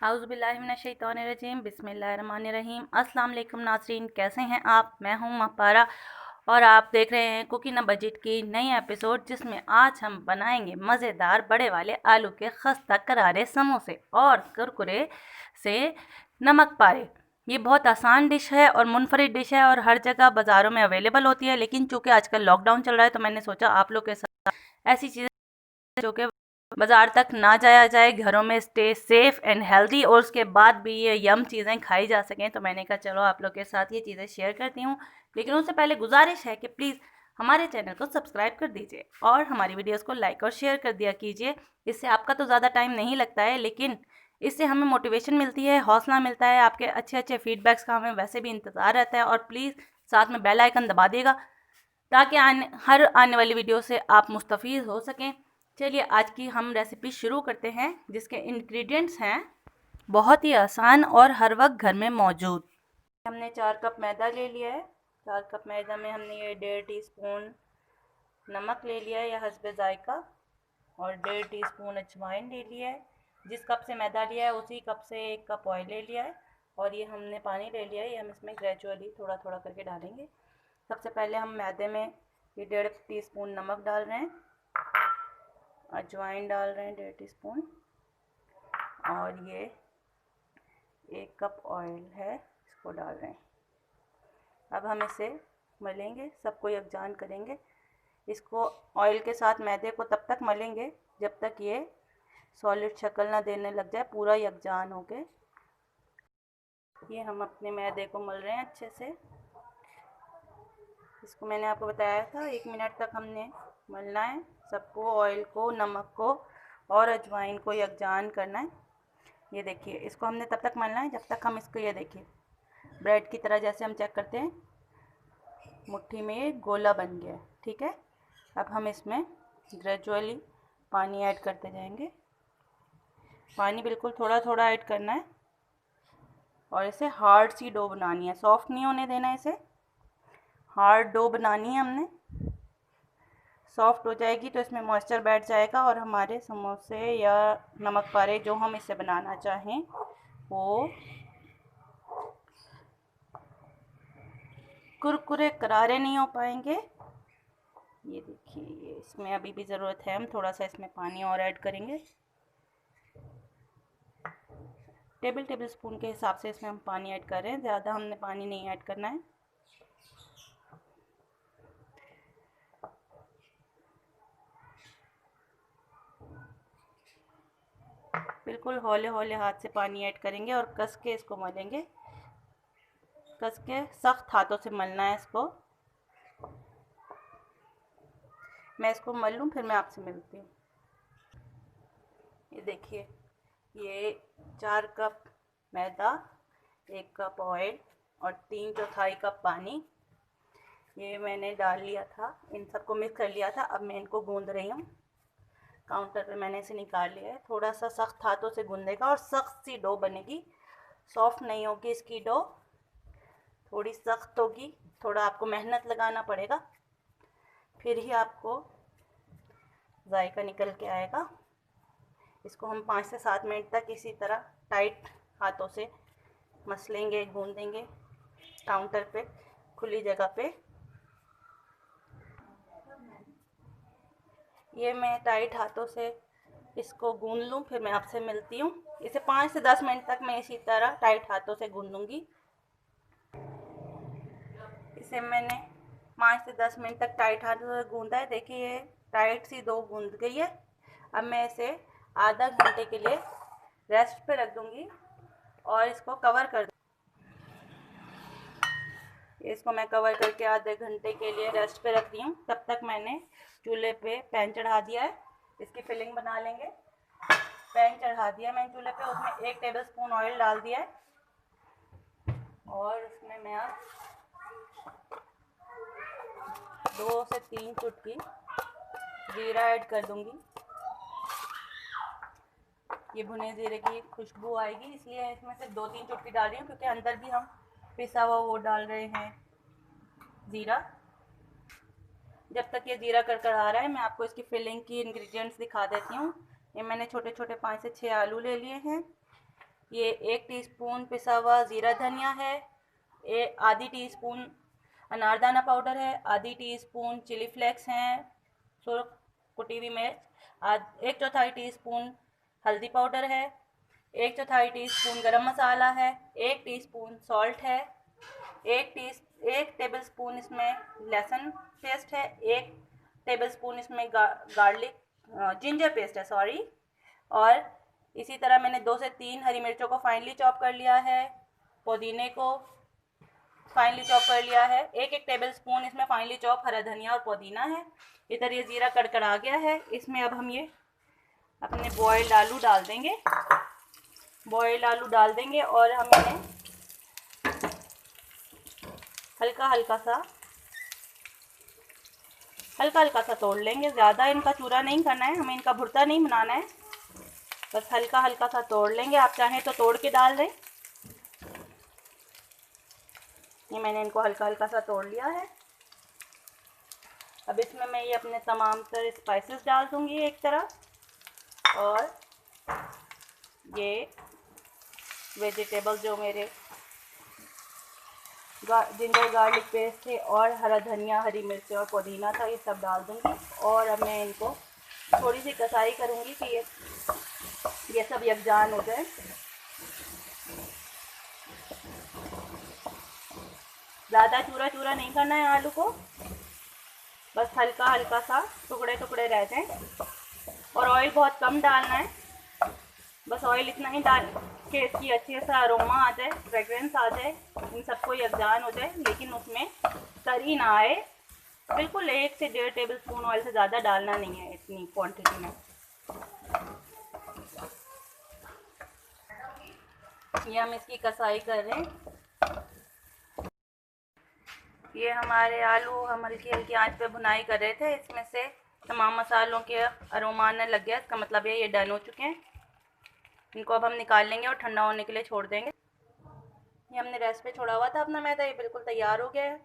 औज़ुबिल्लाहिमिनश्शैतानिर्रजीम बिस्मिल्लाहिर्रहमानिर्रहीम। अस्सलाम वालेकुम नाज़रीन, कैसे हैं आप? मैं हूं महपारा और आप देख रहे हैं कुकिंग न बजट की नई एपिसोड, जिसमें आज हम बनाएंगे मज़ेदार बड़े वाले आलू के खस्ता करारे समोसे और कुरकुरे से नमक पारे। ये बहुत आसान डिश है और मुनफरिद डिश है और हर जगह बाज़ारों में अवेलेबल होती है, लेकिन चूँकि आजकल लॉकडाउन चल रहा है तो मैंने सोचा आप लोग के साथ ऐसी चीज़ें जो कि बाज़ार तक ना जाया जाए, घरों में स्टे सेफ़ एंड हेल्दी और उसके बाद भी ये यम चीज़ें खाई जा सकें, तो मैंने कहा चलो आप लोग के साथ ये चीज़ें शेयर करती हूँ। लेकिन उससे पहले गुजारिश है कि प्लीज़ हमारे चैनल को सब्सक्राइब कर दीजिए और हमारी वीडियोस को लाइक और शेयर कर दिया कीजिए। इससे आपका तो ज़्यादा टाइम नहीं लगता है, लेकिन इससे हमें मोटिवेशन मिलती है, हौसला मिलता है। आपके अच्छे अच्छे फीडबैक्स का हमें वैसे भी इंतज़ार रहता है। और प्लीज़ साथ में बेल आइकन दबा देगा ताकि हर आने वाली वीडियो से आप मुस्तफ़ीज़ हो सकें। चलिए आज की हम रेसिपी शुरू करते हैं, जिसके इंग्रेडिएंट्स हैं बहुत ही आसान और हर वक्त घर में मौजूद। हमने 4 कप मैदा ले लिया है। 4 कप मैदा में हमने ये 1.5 टीस्पून नमक ले लिया है या हस्बे जायका, और 1.5 टीस्पून अजवाइन ले लिया है। जिस कप से मैदा लिया है उसी कप से 1 कप ऑयल ले लिया है, और ये हमने पानी ले लिया है। ये हम इसमें ग्रेजुअली थोड़ा थोड़ा करके डालेंगे। सबसे पहले हम मैदे में ये 1.5 टीस्पून नमक डाल रहे हैं, अजवाइन डाल रहे हैं 1.5 टीस्पून, और ये 1 कप ऑयल है, इसको डाल रहे हैं। अब हम इसे मलेंगे, सबको यकजान करेंगे। इसको ऑयल के साथ मैदे को तब तक मलेंगे जब तक ये सॉलिड शक्ल ना देने लग जाए, पूरा यकजान होके। ये हम अपने मैदे को मल रहे हैं अच्छे से। इसको मैंने आपको बताया था 1 मिनट तक हमने मलना है सबको, ऑयल को, नमक को और अजवाइन को यकजान करना है। ये देखिए, इसको हमने तब तक मलना है जब तक हम इसको, ये देखिए ब्रेड की तरह, जैसे हम चेक करते हैं मुट्ठी में ये गोला बन गया है, ठीक है। अब हम इसमें ग्रेजुअली पानी ऐड करते जाएंगे। पानी बिल्कुल थोड़ा थोड़ा ऐड करना है और इसे हार्ड सी डो बनानी है, सॉफ्ट नहीं होने देना है इसे। हार्ड डो बनानी है हमने। सॉफ्ट हो जाएगी तो इसमें मॉइस्चर बैठ जाएगा और हमारे समोसे या नमक पारे जो हम इसे बनाना चाहें वो कुरकुरे करारे नहीं हो पाएंगे। ये देखिए, ये इसमें अभी भी ज़रूरत है, हम थोड़ा सा इसमें पानी और ऐड करेंगे। टेबल स्पून के हिसाब से इसमें हम पानी ऐड कर रहे हैं, ज़्यादा हमने पानी नहीं ऐड करना है। बिल्कुल हौले हौले हाथ से पानी ऐड करेंगे और कस के इसको मलेंगे। कस के सख्त हाथों से मलना है इसको। मैं इसको मल लूँ फिर मैं आपसे मिलती हूँ। ये देखिए, ये 4 कप मैदा, 1 कप ऑयल और 3/4 कप पानी ये मैंने डाल लिया था। इन सबको मिक्स कर लिया था। अब मैं इनको गूंद रही हूँ। काउंटर पे मैंने इसे निकाल लिया है। थोड़ा सा सख्त हाथों से गूंदेगा और सख्त सी डो बनेगी, सॉफ्ट नहीं होगी इसकी डो, थोड़ी सख्त होगी। थोड़ा आपको मेहनत लगाना पड़ेगा, फिर ही आपको जायका निकल के आएगा। इसको हम 5 से 7 मिनट तक इसी तरह टाइट हाथों से मसलेंगे, गूंदेंगे काउंटर पे, खुली जगह पे। ये मैं टाइट हाथों से इसको गूंद लूँ फिर मैं आपसे मिलती हूँ। इसे 5 से 10 मिनट तक मैं इसी तरह टाइट हाथों से गूंदूँगी। इसे मैंने 5 से 10 मिनट तक टाइट हाथों से गूंदा है। देखिए, ये टाइट सी डो गूंद गई है। अब मैं इसे आधा घंटे के लिए रेस्ट पे रख दूँगी और इसको कवर कर, इसको मैं कवर करके आधे घंटे के लिए रेस्ट पे रख दी हूँ। तब तक मैंने चूल्हे पे पैन चढ़ा दिया है। इसकी फिलिंग बना लेंगे। पैन चढ़ा दिया मैंने चूल्हे पे, उसमें 1 टेबल स्पून ऑयल डाल दिया है और उसमें मैं अब 2 से 3 चुटकी जीरा ऐड कर दूंगी। ये भुने जीरे की खुशबू आएगी, इसलिए इसमें से 2-3 चुटकी डाल रही हूँ, क्योंकि अंदर भी हम पिसा हुआ वो डाल रहे हैं ज़ीरा। जब तक ये जीरा करकर आ रहा है मैं आपको इसकी फिलिंग की इंग्रेडिएंट्स दिखा देती हूँ। ये मैंने छोटे छोटे 5 से 6 आलू ले लिए हैं, ये 1 टीस्पून पिसा हुआ ज़ीरा धनिया है, आधी टीस्पून अनारदाना पाउडर है, आधी टीस्पून चिली फ्लेक्स हैं, सुर्ख कुटी हुई मिर्च, 1/4 टीस्पून हल्दी पाउडर है, 1/4 टीस्पून गरम मसाला है, 1 टीस्पून सॉल्ट है, 1 टेबलस्पून इसमें लहसुन पेस्ट है, 1 टेबलस्पून इसमें गार्लिक जिंजर पेस्ट है, सॉरी। और इसी तरह मैंने 2 से 3 हरी मिर्चों को फाइनली चॉप कर लिया है, पुदीने को फाइनली चॉप कर लिया है, 1 टेबलस्पून इसमें फाइनली चॉप हरा धनिया और पुदीना है। इधर ये ज़ीरा कड़कड़ा गया है, इसमें अब हम ये अपने बॉयल्ड आलू डाल देंगे। बॉयल्ड आलू डाल देंगे और हम इन्हें हल्का हल्का सा तोड़ लेंगे। ज़्यादा इनका चूरा नहीं करना है, हमें इनका भुर्ता नहीं बनाना है, बस हल्का सा तोड़ लेंगे। आप चाहें तो तोड़ के डाल दें। ये मैंने इनको हल्का सा तोड़ लिया है। अब इसमें मैं ये अपने तमाम तरह स्पाइसेस डाल दूँगी एक तरफ, और ये वेजिटेबल जो मेरे जिंजर गार्लिक पेस्ट थे और हरा धनिया, हरी मिर्च और पुदीना था, ये सब डाल दूँगी। और अब मैं इनको थोड़ी सी कसाई करूँगी कि ये सब यकजान हो जाए। ज़्यादा चूरा नहीं करना है आलू को, बस हल्का सा टुकड़े रह जाएं। और ऑयल बहुत कम डालना है, बस ऑयल इतना ही डाल के इसकी अच्छे सा अरोमा आ जाए, फ्रेगरेंस आ जाए, इन सबको यकजान हो जाए, लेकिन उसमें तरी ना आए। बिल्कुल 1 से 1.5 टेबलस्पून ऑयल से ज़्यादा डालना नहीं है इतनी क्वांटिटी में। ये हम इसकी कसाई कर रहे हैं। ये हमारे आलू हम हल्की आंच पे भुनाई कर रहे थे, इसमें से तमाम मसालों के अरोमा आने लग गया। इसका मतलब ये डन हो चुके हैं। इनको अब हम निकाल लेंगे और ठंडा होने के लिए छोड़ देंगे। ये हमने रेस्ट पे छोड़ा हुआ था अपना मैदा, ये बिल्कुल तैयार हो गया है।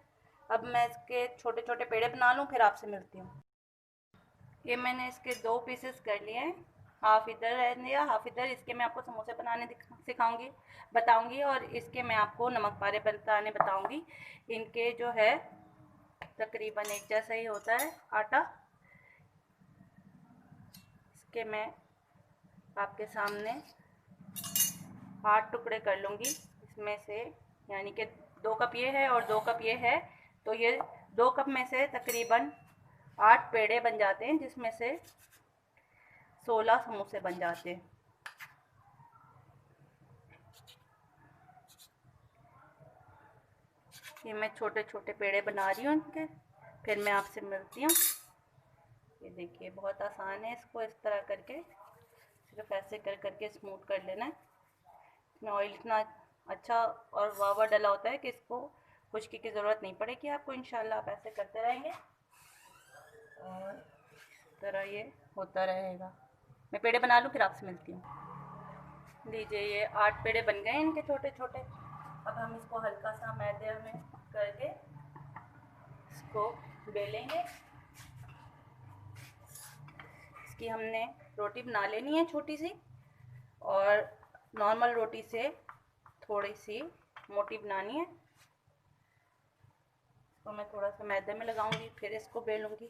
अब मैं इसके छोटे छोटे पेड़े बना लूँ, फिर आपसे मिलती हूँ। ये मैंने इसके 2 पीसेस कर लिए हैं, हाफ इधर रह दिया, हाफ इधर। इसके मैं आपको समोसे बनाने बताऊंगी, और इसके मैं आपको नमक पारे बनाने बताऊंगी। इनके जो है तकरीबन एक जैसा ही होता है आटा। इसके मैं आपके सामने 8 टुकड़े कर लूँगी इसमें से, यानी कि 2 कप ये है और 2 कप ये है, तो ये 2 कप में से तकरीबन 8 पेड़े बन जाते हैं, जिसमें से 16 समोसे बन जाते हैं। ये मैं छोटे छोटे पेड़े बना रही हूँ इनके, फिर मैं आपसे मिलती हूँ। ये देखिए बहुत आसान है, इसको इस तरह करके सिर्फ ऐसे करके स्मूथ कर लेना है। इसमें ऑयल इतना अच्छा और वावा डला होता है कि इसको खुश्की की ज़रूरत नहीं पड़ेगी आपको। इंशाल्लाह आप ऐसे करते रहेंगे और इस तरह ये होता रहेगा। मैं पेड़े बना लूँ, फिर आपसे मिलती हूँ। लीजिए ये 8 पेड़े बन गए इनके छोटे छोटे। अब हम इसको हल्का सा मैदे में करके इसको बेलेंगे। इसकी हमने रोटी बना लेनी है छोटी सी, और नॉर्मल रोटी से थोड़ी सी मोटी बनानी है। इसको मैं थोड़ा सा मैदे में लगाऊंगी, फिर इसको बेलूंगी।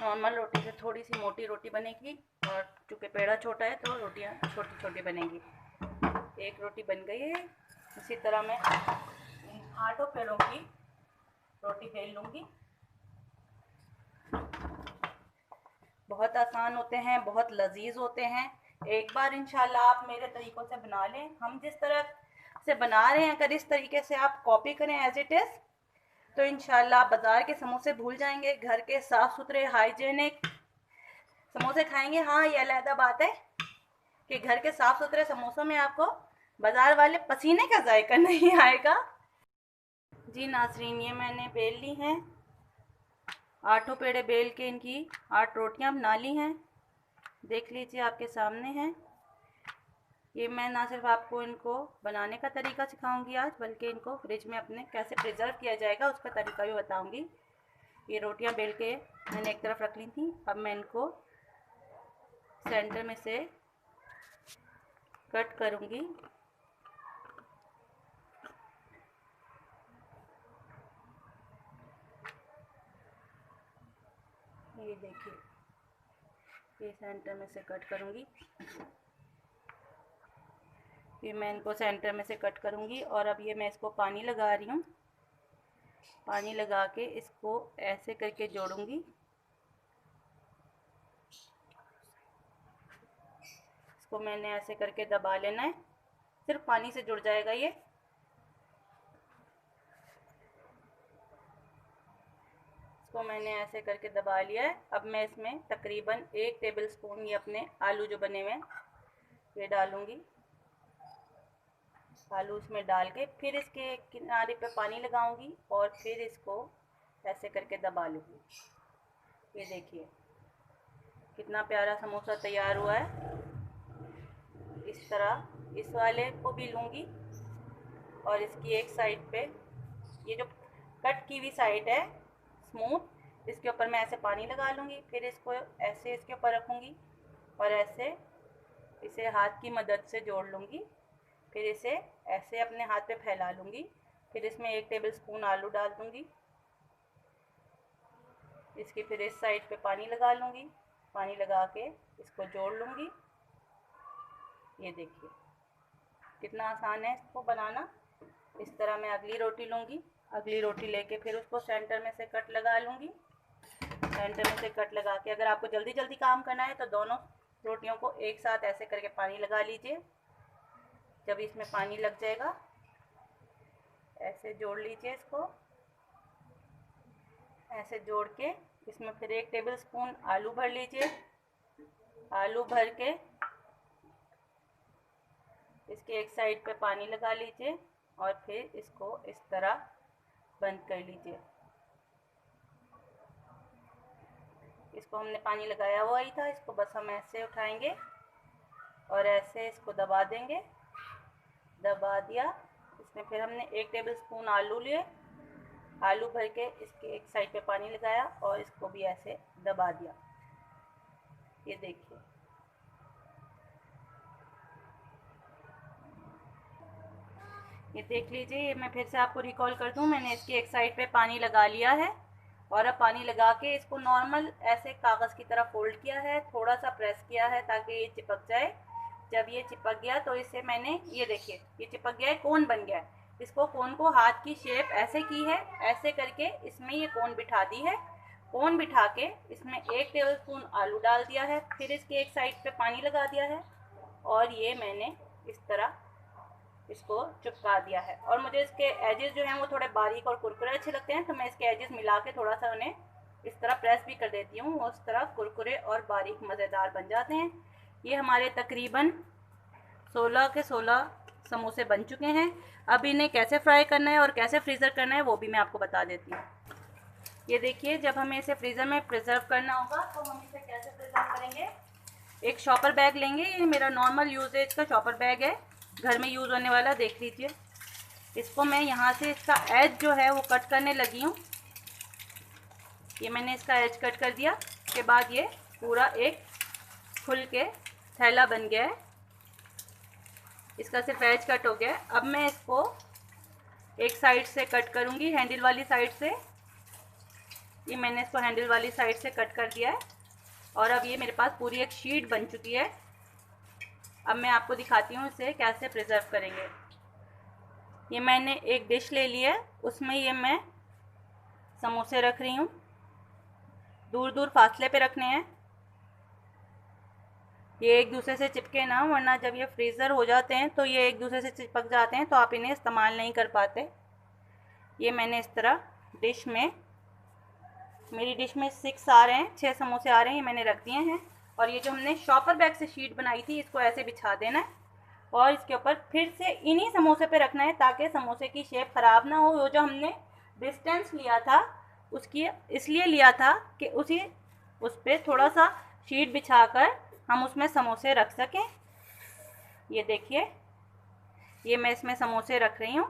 नॉर्मल रोटी से थोड़ी सी मोटी रोटी बनेगी, और चूँकि पेड़ा छोटा है तो रोटियां छोटी छोटी बनेगी। एक रोटी बन गई है। इसी तरह मैं 8 पेड़ों की रोटी बेल लूँगी। बहुत आसान होते हैं, बहुत लजीज होते हैं। एक बार इंशाल्लाह आप मेरे तरीक़ों से बना लें। हम जिस तरह से बना रहे हैं, अगर इस तरीके से आप कॉपी करें एज इट इज़, तो इंशाल्लाह आप बाज़ार के समोसे भूल जाएंगे। घर के साफ़ सुथरे हाइजेनिक समोसे खाएंगे। हाँ, ये अलहदा बात है कि घर के साफ़ सुथरे समोसों में आपको बाज़ार वाले पसीने का जायका नहीं आएगा। जी नाज़रीन, ये मैंने बेल ली हैं, 8 पेड़े बेल के इनकी 8 रोटियां बना ली हैं। देख लीजिए आपके सामने हैं। ये मैं ना सिर्फ आपको इनको बनाने का तरीका सिखाऊंगी आज, बल्कि इनको फ्रिज में अपने कैसे प्रिजर्व किया जाएगा उसका तरीका भी बताऊंगी। ये रोटियां बेल के मैंने एक तरफ रख ली थी। अब मैं इनको सेंटर में से कट करूंगी। ये देखिए, ये सेंटर में से कट करूंगी। फिर मैं इनको सेंटर में से कट करूंगी और अब ये मैं इसको पानी लगा रही हूँ। पानी लगा के इसको ऐसे करके जोड़ूंगी। इसको मैंने ऐसे करके दबा लेना है, सिर्फ पानी से जुड़ जाएगा ये। इसको मैंने ऐसे करके दबा लिया है। अब मैं इसमें तकरीबन 1 टेबल स्पून ये अपने आलू जो बने हुए हैं ये डालूंगी। आलू इसमें डाल के फिर इसके किनारे पे पानी लगाऊंगी और फिर इसको ऐसे करके दबा लूँगी। ये देखिए कितना प्यारा समोसा तैयार हुआ है। इस तरह इस वाले को भी लूँगी और इसकी एक साइड पे ये जो कट की हुई साइड है स्मूथ, इसके ऊपर मैं ऐसे पानी लगा लूँगी। फिर इसको ऐसे इसके ऊपर रखूँगी और ऐसे इसे हाथ की मदद से जोड़ लूँगी। फिर इसे ऐसे अपने हाथ पे फैला लूँगी। फिर इसमें 1 टेबल स्पून आलू डाल दूँगी। इसकी फिर इस साइड पे पानी लगा लूँगी। पानी लगा के इसको जोड़ लूँगी। ये देखिए कितना आसान है इसको बनाना। इस तरह मैं अगली रोटी लूँगी। अगली रोटी लेके फिर उसको सेंटर में से कट लगा लूँगी। सेंटर में से कट लगा के अगर आपको जल्दी जल्दी काम करना है तो दोनों रोटियों को एक साथ ऐसे करके पानी लगा लीजिए। जब इसमें पानी लग जाएगा ऐसे जोड़ लीजिए। इसको ऐसे जोड़ के इसमें फिर 1 टेबल स्पून आलू भर लीजिए। आलू भर के इसके एक साइड पे पानी लगा लीजिए और फिर इसको इस तरह बंद कर लीजिए। इसको हमने पानी लगाया हुआ ही था, इसको बस हम ऐसे उठाएंगे और ऐसे इसको दबा देंगे। दबा दिया। इसमें फिर हमने 1 टेबल स्पून आलू लिए। आलू भर के इसके एक साइड पे पानी लगाया और इसको भी ऐसे दबा दिया। ये देखिए ये देख लीजिए। ये मैं फिर से आपको रिकॉल कर दूं, मैंने इसकी एक साइड पे पानी लगा लिया है और अब पानी लगा के इसको नॉर्मल ऐसे कागज़ की तरह फोल्ड किया है। थोड़ा सा प्रेस किया है ताकि ये चिपक जाए। जब ये चिपक गया तो इसे मैंने ये देखिए ये चिपक गया है, कोन बन गया है। इसको कोन को हाथ की शेप ऐसे की है, ऐसे करके इसमें ये कोन बिठा दी है। कोन बिठा के इसमें 1 टेबल स्पून आलू डाल दिया है। फिर इसके एक साइड पे पानी लगा दिया है और ये मैंने इस तरह इसको चिपका दिया है। और मुझे इसके एजेस जो हैं वो थोड़े बारीक और कुरकुरे अच्छे लगते हैं, तो मैं इसके एजेस मिला के थोड़ा सा उन्हें इस तरह प्रेस भी कर देती हूँ। उस तरह कुरकुरे और बारीक मज़ेदार बन जाते हैं। ये हमारे तकरीबन 16 के 16 समोसे बन चुके हैं। अब इन्हें कैसे फ्राई करना है और कैसे फ्रीज़र करना है वो भी मैं आपको बता देती हूँ। ये देखिए, जब हमें इसे फ्रीज़र में प्रिजर्व करना होगा तो हम इसे कैसे प्रिजर्व करेंगे। एक शॉपर बैग लेंगे। ये मेरा नॉर्मल यूजेज का शॉपर बैग है, घर में यूज़ होने वाला। देख लीजिए, इसको मैं यहाँ से इसका एज जो है वो कट करने लगी हूँ। ये मैंने इसका एज कट कर दिया। उसके बाद ये पूरा एक खुल के थैला बन गया है। इसका सिर्फ एज कट हो गया है। अब मैं इसको एक साइड से कट करूँगी, हैंडल वाली साइड से। ये मैंने इसको हैंडल वाली साइड से कट कर दिया है और अब ये मेरे पास पूरी एक शीट बन चुकी है। अब मैं आपको दिखाती हूँ इसे कैसे प्रिजर्व करेंगे। ये मैंने एक डिश ले ली है, उसमें ये मैं समोसे रख रही हूँ। दूर दूर फासले पे रखने हैं, ये एक दूसरे से चिपके ना, वरना जब ये फ्रीज़र हो जाते हैं तो ये एक दूसरे से चिपक जाते हैं, तो आप इन्हें इस्तेमाल नहीं कर पाते। ये मैंने इस तरह डिश में, मेरी डिश में 6 आ रहे हैं, 6 समोसे आ रहे हैं, ये मैंने रख दिए हैं। और ये जो हमने शॉपर बैग से शीट बनाई थी इसको ऐसे बिछा देना है और इसके ऊपर फिर से इन्हीं समोसे पे रखना है ताकि समोसे की शेप ख़राब ना हो। वो जो हमने डिस्टेंस लिया था उसकी इसलिए लिया था कि उस पर थोड़ा सा शीट बिछाकर हम उसमें समोसे रख सकें। ये देखिए, ये मैं इसमें समोसे रख रही हूँ।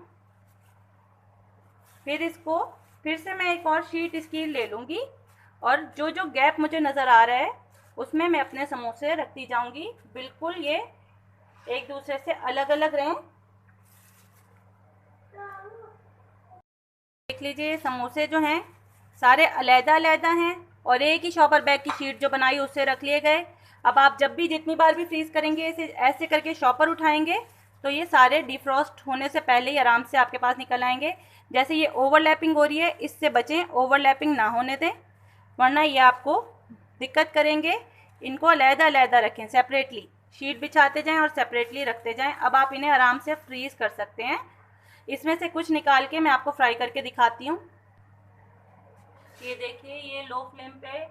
फिर इसको फिर से मैं एक और शीट इसकी ले लूँगी और जो जो गैप मुझे नज़र आ रहा है उसमें मैं अपने समोसे रखती जाऊँगी। बिल्कुल ये एक दूसरे से अलग अलग रहें। देख लीजिए, समोसे जो हैं सारे अलग-अलग हैं और एक ही शॉपर बैग की शीट जो बनाई उससे रख लिए गए। अब आप जब भी जितनी बार भी फ्रीज़ करेंगे इसे ऐसे करके शॉपर उठाएंगे तो ये सारे डिफ्रॉस्ट होने से पहले ही आराम से आपके पास निकल आएंगे। जैसे ये ओवरलैपिंग हो रही है, इससे बचें, ओवरलैपिंग ना होने दें वरना ये आपको दिक्कत करेंगे। इनको अलग-अलग रखें, सेपरेटली शीट बिछाते जाएं और सेपरेटली रखते जाएं। अब आप इन्हें आराम से फ्रीज़ कर सकते हैं। इसमें से कुछ निकाल के मैं आपको फ्राई करके दिखाती हूँ। ये देखिए, ये लो फ्लेम पे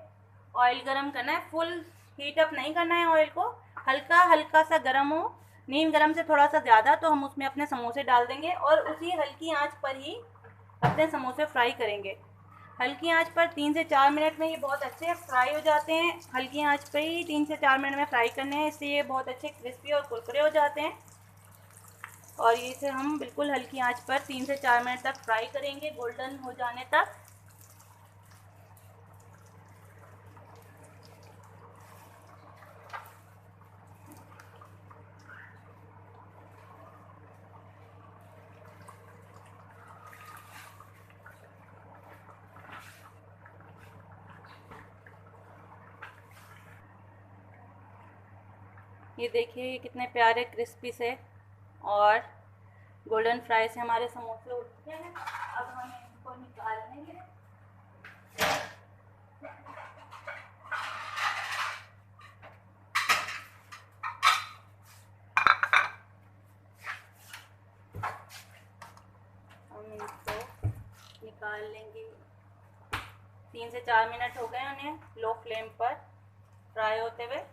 ऑयल गरम करना है, फुल हीट अप नहीं करना है ऑयल को, हल्का हल्का सा गरम हो, नीम गरम से थोड़ा सा ज़्यादा, तो हम उसमें अपने समोसे डाल देंगे और उसी हल्की आंच पर ही अपने समोसे फ्राई करेंगे। हल्की आंच पर 3 से 4 मिनट में ये बहुत अच्छे फ्राई हो जाते हैं। हल्की आंच पे ही 3 से 4 मिनट में फ्राई करने हैं, इससे ये बहुत अच्छे क्रिस्पी और कुरकुरे हो जाते हैं। और इसे हम बिल्कुल हल्की आंच पर 3 से 4 मिनट तक फ्राई करेंगे, गोल्डन हो जाने तक। ये देखिए, ये कितने प्यारे क्रिस्पी से और गोल्डन फ्राई से हमारे समोसे हो चुके हैं। अब हम इनको निकाल लेंगे। हम इनको निकाल लेंगे। 3 से 4 मिनट हो गए उन्हें लो फ्लेम पर फ्राई होते हुए।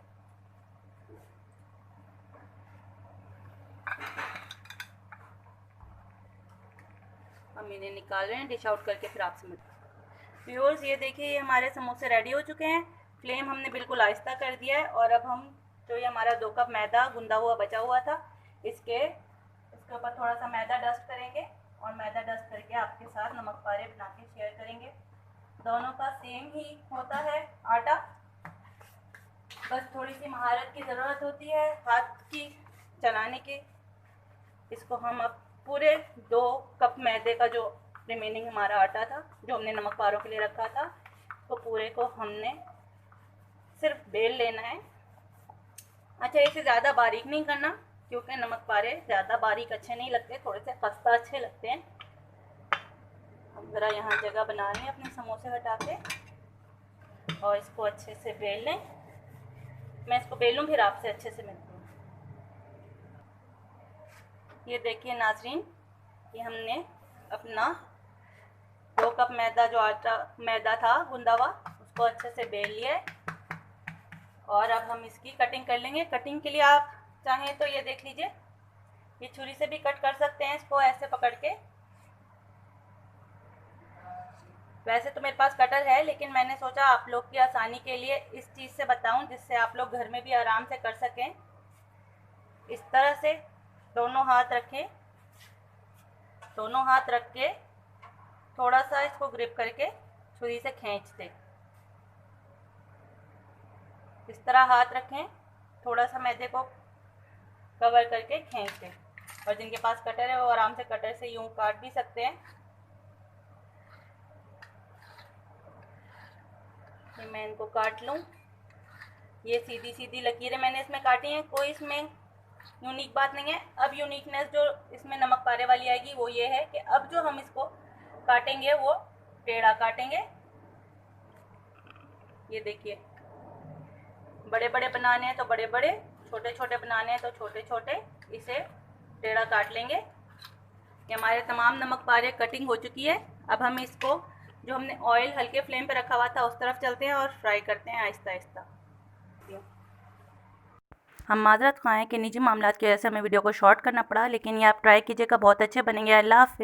हम इन्हें निकाल रहे हैं, डिश आउट करके फिर आपसे मिलते हैं। व्यूअर्स, ये देखिए, ये हमारे समोसे रेडी हो चुके हैं। फ्लेम हमने बिल्कुल आहिस्ता कर दिया है और अब हम जो ये हमारा 2 कप मैदा गूंदा हुआ बचा हुआ था इसके ऊपर थोड़ा सा मैदा डस्ट करेंगे और मैदा डस्ट करके आपके साथ नमक पारे बना के शेयर करेंगे। दोनों का सेम ही होता है आटा, बस थोड़ी सी महारत की ज़रूरत होती है हाथ की चलाने की। इसको हम अब पूरे 2 कप मैदे का जो रिमेनिंग हमारा आटा था जो हमने नमक पारों के लिए रखा था, तो पूरे को हमने सिर्फ बेल लेना है। अच्छा, इसे ज़्यादा बारीक नहीं करना क्योंकि नमक पारे ज़्यादा बारीक अच्छे नहीं लगते, थोड़े से खस्ता अच्छे लगते हैं। हम ज़रा यहाँ जगह बना लें अपने समोसे हटा के और इसको अच्छे से बेल लें। मैं इसको बेलूँ फिर आपसे अच्छे से मिलती हूँ। ये देखिए नाज़रीन, ये हमने अपना 2 कप मैदा जो मैदा था गूंदा हुआ उसको अच्छे से बेल लिया है और अब हम इसकी कटिंग कर लेंगे। कटिंग के लिए आप चाहें तो ये देख लीजिए, ये छुरी से भी कट कर सकते हैं इसको ऐसे पकड़ के। वैसे तो मेरे पास कटर है लेकिन मैंने सोचा आप लोग की आसानी के लिए इस चीज़ से बताऊं जिससे आप लोग घर में भी आराम से कर सकें। इस तरह से दोनों हाथ रखें, दोनों हाथ रख के थोड़ा सा इसको ग्रिप करके छुरी से खींच दें। इस तरह हाथ रखें, थोड़ा सा मैदे को कवर करके खींच दें। और जिनके पास कटर है वो आराम से कटर से यूं काट भी सकते हैं। ये मैं इनको काट लूँ। ये सीधी सीधी लकीरें मैंने इसमें काटी हैं, कोई इसमें यूनिक बात नहीं है। अब यूनिकनेस जो इसमें नमक पारे वाली आएगी वो ये है कि अब जो हम इसको काटेंगे वो टेढ़ा काटेंगे। ये देखिए, बड़े बड़े बनाने हैं तो बड़े बड़े, छोटे छोटे बनाने हैं तो छोटे छोटे, इसे टेढ़ा काट लेंगे। ये हमारे तमाम नमक पारे कटिंग हो चुकी है। अब हम इसको जो हमने ऑयल हल्के फ्लेम पे रखा हुआ था उस तरफ चलते हैं और फ्राई करते हैं आहिस्ता आहिस्ता। हम माजरत खाएँ कि निजी मामलात की वजह से हमें वीडियो को शॉर्ट करना पड़ा, लेकिन ये आप ट्राई कीजिएगा, बहुत अच्छे बनेंगे। अल्लाह हाफ़िज़।